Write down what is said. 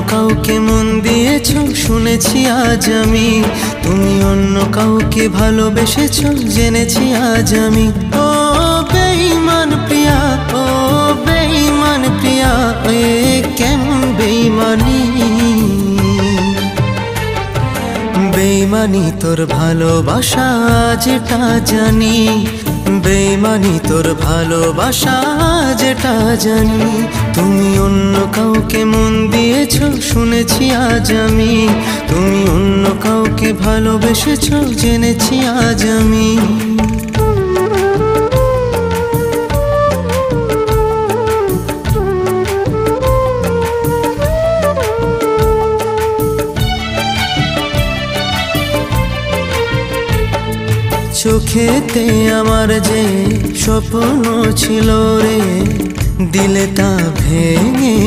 কাউকে মন দিয়েছো শুনেছি আজ আমি, তুমি অন্য কাউকে ভালোবেসেছো জেনেছি আজ আমি। ও বেঈমান প্রিয়া, ও বেঈমান প্রিয়া, এ কেমন বেঈমানি। বেঈমানি তোর ভালোবাসা যেটা জানি, বেঈমানি তোর ভালোবাসা যেটা জানি। তুমি অন্য কাউকে মন দিয়েছো শুনেছি আজ আমি, তুমি অন্য কাউকে ভালোবেসেছো জেনেছি আজ আমি। চোখেতে আমার যে স্বপ্ন ছিল রে, দিলে তা ভেঙে